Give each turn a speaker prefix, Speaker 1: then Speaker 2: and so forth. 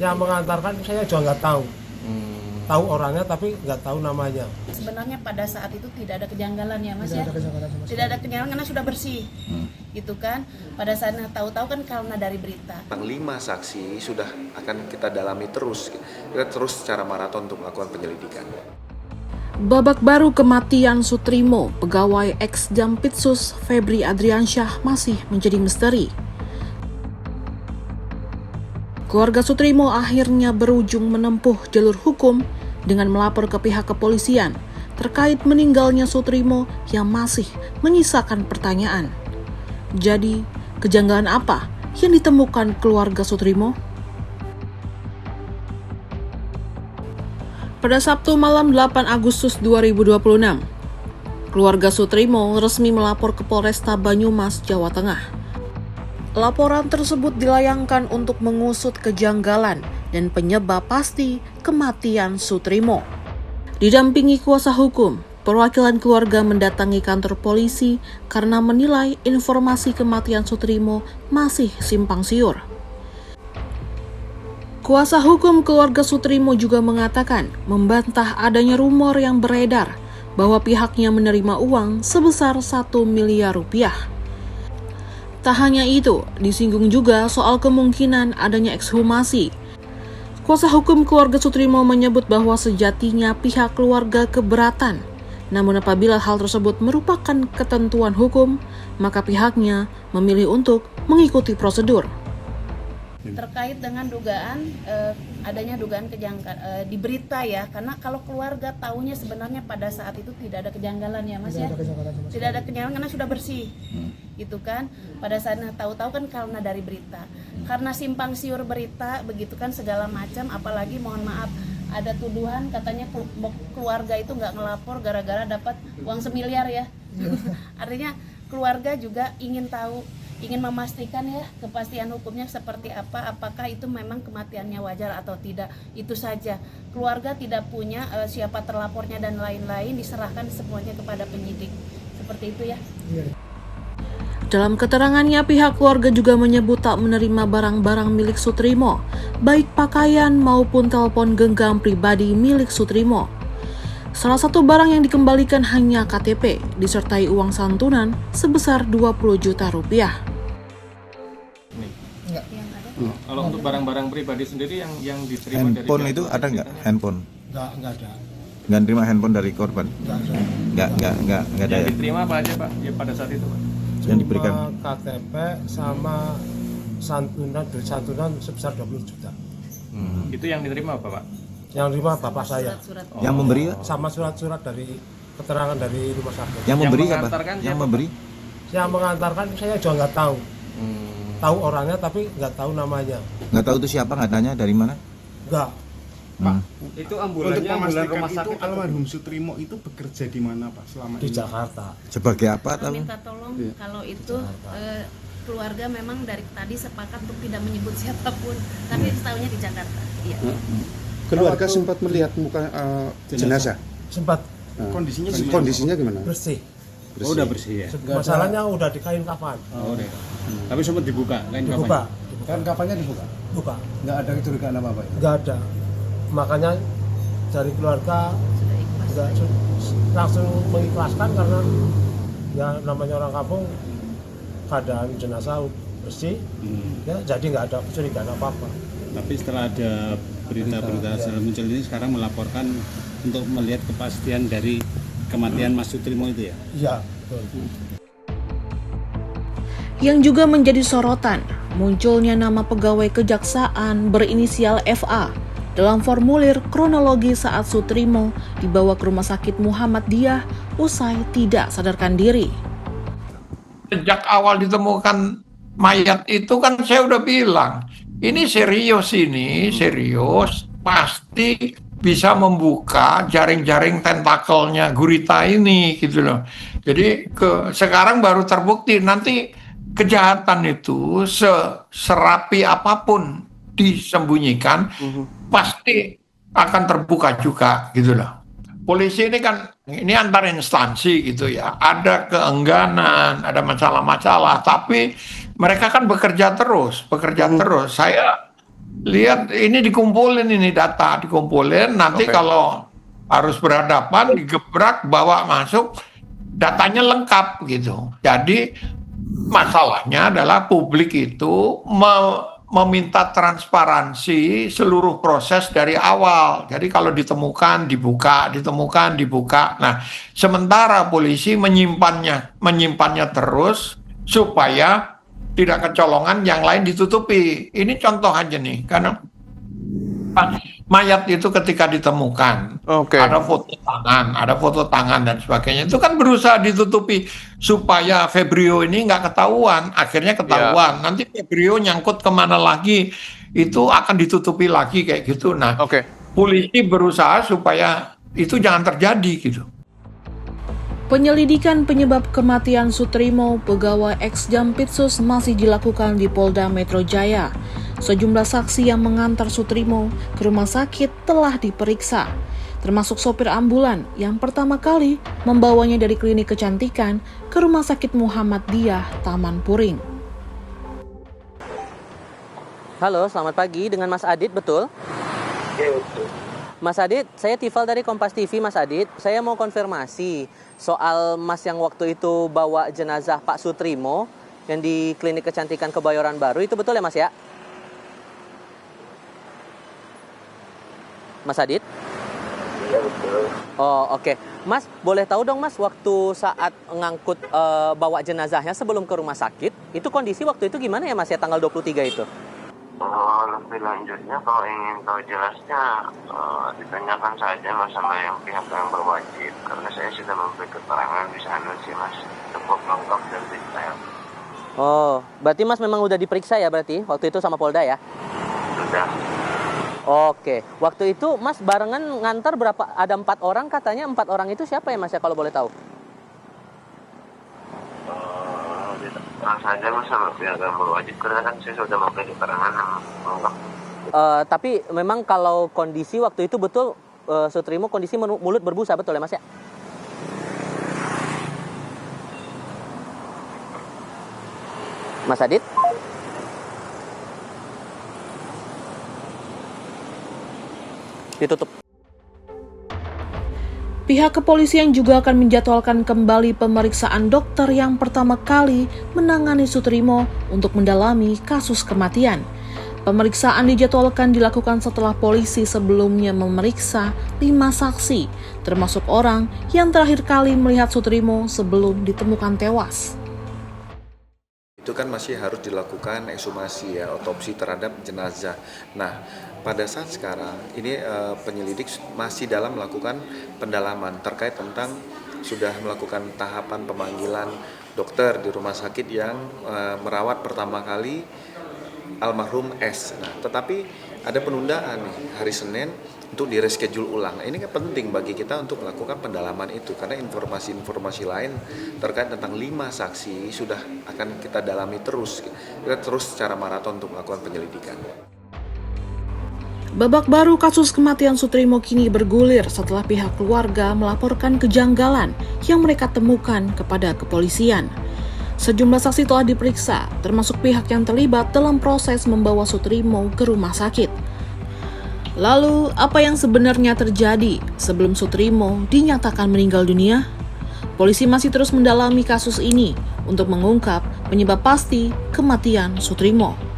Speaker 1: Yang mengantarkan saya juga nggak tahu. Tahu orangnya tapi nggak tahu namanya.
Speaker 2: Sebenarnya pada saat itu tidak ada kejanggalan ya Mas ya? Tidak ada kejanggalan karena sudah bersih. Gitu kan. Pada saat tahu-tahu kan karena dari berita.
Speaker 3: 5 saksi sudah akan kita dalami terus. Kita terus secara maraton untuk melakukan penyelidikan.
Speaker 4: Babak baru kematian Sutrimo, pegawai ex Jampitsus Febri Adriansyah masih menjadi misteri. Keluarga Sutrimo akhirnya berujung menempuh jalur hukum dengan melapor ke pihak kepolisian terkait meninggalnya Sutrimo yang masih menyisakan pertanyaan. Jadi, kejanggalan apa yang ditemukan keluarga Sutrimo? Pada Sabtu malam 8 Agustus 2026, keluarga Sutrimo resmi melapor ke Polresta Banyumas, Jawa Tengah. Laporan tersebut dilayangkan untuk mengusut kejanggalan dan penyebab pasti kematian Sutrimo. Didampingi kuasa hukum, perwakilan keluarga mendatangi kantor polisi karena menilai informasi kematian Sutrimo masih simpang siur. Kuasa hukum keluarga Sutrimo juga mengatakan membantah adanya rumor yang beredar bahwa pihaknya menerima uang sebesar 1 miliar rupiah. Tak hanya itu, disinggung juga soal kemungkinan adanya ekshumasi. Kuasa hukum keluarga Sutrimo menyebut bahwa sejatinya pihak keluarga keberatan. Namun apabila hal tersebut merupakan ketentuan hukum, maka pihaknya memilih untuk mengikuti prosedur.
Speaker 2: Terkait dengan dugaan adanya dugaan kejanggalan di berita ya, karena kalau keluarga tahunya sebenarnya pada saat itu tidak ada kejanggalan ya Mas ya, tidak ada kejanggalan karena sudah bersih, gitu kan. Pada saat tahu-tahu kan karena dari berita, karena simpang siur berita begitu kan segala macam, apalagi mohon maaf ada tuduhan katanya keluarga itu nggak ngelapor gara-gara dapat uang semiliar ya. Artinya keluarga juga ingin tahu, ingin memastikan ya kepastian hukumnya seperti apa, apakah itu memang kematiannya wajar atau tidak. Itu saja. Keluarga tidak punya siapa terlapornya dan lain-lain, diserahkan semuanya kepada penyidik. Seperti itu ya.
Speaker 4: Dalam keterangannya, pihak keluarga juga menyebut tak menerima barang-barang milik Sutrimo, baik pakaian maupun telepon genggam pribadi milik Sutrimo. Salah satu barang yang dikembalikan hanya KTP, disertai uang santunan sebesar 20 juta rupiah.
Speaker 5: Kalau untuk barang-barang pribadi sendiri yang diterima
Speaker 6: handphone
Speaker 5: dari
Speaker 6: itu ada nggak? Handphone?
Speaker 1: Nggak ada.
Speaker 6: Nggak terima handphone dari korban? Nggak ada
Speaker 5: yang
Speaker 6: ya?
Speaker 5: diterima apa aja Pak ya pada saat itu Pak?
Speaker 6: Yang diberikan?
Speaker 1: Cuma KTP sama santunan sebesar 20 juta.
Speaker 5: Itu yang diterima apa Pak?
Speaker 1: Yang terima bapak saya.
Speaker 2: Surat-surat.
Speaker 6: Yang memberi?
Speaker 1: Sama surat-surat dari keterangan dari rumah sakit.
Speaker 6: Yang memberi apa?
Speaker 5: mengantarkan
Speaker 6: Yang
Speaker 5: siapa,
Speaker 6: memberi?
Speaker 1: Yang mengantarkan saya juga nggak tahu. Tahu orangnya tapi nggak tahu namanya.
Speaker 6: Nggak tahu itu siapa, nggak tanya dari mana?
Speaker 1: Nggak.
Speaker 5: Itu
Speaker 7: Untuk
Speaker 5: ambulannya ambulan
Speaker 7: memastikan
Speaker 5: rumah
Speaker 7: itu
Speaker 5: sakit atau
Speaker 7: almarhum Sutrimo itu bekerja di mana Pak selama
Speaker 1: Di
Speaker 7: ini?
Speaker 1: Jakarta.
Speaker 6: Sebagai apa? Tahu?
Speaker 2: Minta tolong kalau itu keluarga memang dari tadi sepakat untuk tidak menyebut siapapun, tapi setahunya di Jakarta. Iya.
Speaker 8: Keluarga sempat melihat muka jenazah.
Speaker 1: Sempat
Speaker 7: Kondisinya gimana?
Speaker 1: bersih.
Speaker 5: Oh, udah bersih ya.
Speaker 1: Masalahnya udah di kain kafan.
Speaker 5: Oh, udah. Tapi sempat dibuka kain
Speaker 1: Dibuka.
Speaker 9: Kan kafannya dibuka?
Speaker 1: Buka.
Speaker 9: Nggak ada kecurigaan apa-apa ya?
Speaker 1: Nggak ada. Makanya dari keluarga
Speaker 2: Sudah ikhlas.
Speaker 1: nggak langsung mengikhlaskan karena ya namanya orang kampung keadaan jenazah bersih, ya jadi nggak ada kecurigaan apa-apa.
Speaker 10: Tapi setelah ada berita-berita secara muncul ini sekarang melaporkan untuk melihat kepastian dari kematian Mas Sutrimo itu ya?
Speaker 1: Iya, betul.
Speaker 4: Yang juga menjadi sorotan, munculnya nama pegawai kejaksaan berinisial FA dalam formulir kronologi saat Sutrimo dibawa ke Rumah Sakit Muhammadiyah usai tidak sadarkan diri.
Speaker 11: Sejak awal ditemukan mayat itu kan saya udah bilang, ini serius, pasti bisa membuka jaring-jaring tentakelnya gurita ini gitu loh. Jadi sekarang baru terbukti, nanti kejahatan itu serapi apapun disembunyikan pasti akan terbuka juga gitu loh. Polisi ini kan ini antar instansi gitu ya, ada keengganan, ada masalah-masalah, tapi mereka kan bekerja terus. Saya lihat ini dikumpulin, ini data dikumpulin, nanti kalau harus berhadapan digebrak, bawa masuk, datanya lengkap gitu. Jadi masalahnya adalah publik itu meminta transparansi seluruh proses dari awal. Jadi kalau ditemukan dibuka, ditemukan dibuka. Nah, sementara polisi menyimpannya terus supaya tidak kecolongan, yang lain ditutupi. Ini contoh aja nih, karena mayat itu ketika ditemukan, ada foto tangan dan sebagainya, itu kan berusaha ditutupi supaya Febrio ini nggak ketahuan, akhirnya ketahuan. Nanti Febrio nyangkut kemana lagi, itu akan ditutupi lagi kayak gitu. Nah, polisi berusaha supaya itu jangan terjadi gitu.
Speaker 4: Penyelidikan penyebab kematian Sutrimo, pegawai ex-Jampitsus, masih dilakukan di Polda Metro Jaya. Sejumlah saksi yang mengantar Sutrimo ke rumah sakit telah diperiksa, termasuk sopir ambulan yang pertama kali membawanya dari klinik kecantikan ke Rumah Sakit Muhammadiyah Taman Puring.
Speaker 12: Halo, selamat pagi, dengan Mas Adit, betul?
Speaker 13: Iya, betul.
Speaker 12: Mas Adit, saya Tifal dari Kompas TV, Mas Adit. Saya mau konfirmasi soal Mas yang waktu itu bawa jenazah Pak Sutrimo yang di klinik kecantikan Kebayoran Baru, itu betul ya Mas ya? Mas Adit?
Speaker 13: Iya, betul.
Speaker 12: Oh, oke. Mas, boleh tahu dong Mas, waktu saat ngangkut bawa jenazahnya sebelum ke rumah sakit, itu kondisi waktu itu gimana ya Mas ya, tanggal 23 itu?
Speaker 13: Lebih lanjutnya kalau ingin tahu jelasnya ditanyakan saja Mas sama yang pihak yang berwajib, karena saya sudah memberi keterangan di sana sih Mas, cukup lengkap dan detail.
Speaker 12: Oh, berarti Mas memang udah diperiksa ya berarti waktu itu sama Polda ya?
Speaker 13: Sudah.
Speaker 12: Oke, waktu itu Mas barengan ngantar berapa? Ada 4 orang katanya, 4 orang itu siapa ya Mas ya kalau boleh tahu?
Speaker 13: Saja Mas sama pihak yang berwajib, karena kan saya sudah memberi keterangan lengkap.
Speaker 12: Tapi memang kalau kondisi waktu itu betul Sutrimo kondisi mulut berbusa, betul ya Mas ya? Mas Adit? Ditutup.
Speaker 4: Pihak kepolisian juga akan menjadwalkan kembali pemeriksaan dokter yang pertama kali menangani Sutrimo untuk mendalami kasus kematian. Pemeriksaan dijadwalkan dilakukan setelah polisi sebelumnya memeriksa 5 saksi, termasuk orang yang terakhir kali melihat Sutrimo sebelum ditemukan tewas.
Speaker 3: Itu kan masih harus dilakukan ekshumasi ya, otopsi terhadap jenazah. Nah, pada saat sekarang ini penyelidik masih dalam melakukan pendalaman terkait tentang sudah melakukan tahapan pemanggilan dokter di rumah sakit yang merawat pertama kali almarhum S. Nah, tetapi ada penundaan nih hari Senin untuk di-reschedule ulang. Nah, ini kan penting bagi kita untuk melakukan pendalaman itu, karena informasi-informasi lain terkait tentang 5 saksi sudah akan kita dalami terus. Kita terus secara maraton untuk melakukan penyelidikan.
Speaker 4: Babak baru kasus kematian Sutrimo kini bergulir setelah pihak keluarga melaporkan kejanggalan yang mereka temukan kepada kepolisian. Sejumlah saksi telah diperiksa, termasuk pihak yang terlibat dalam proses membawa Sutrimo ke rumah sakit. Lalu, apa yang sebenarnya terjadi sebelum Sutrimo dinyatakan meninggal dunia? Polisi masih terus mendalami kasus ini untuk mengungkap penyebab pasti kematian Sutrimo.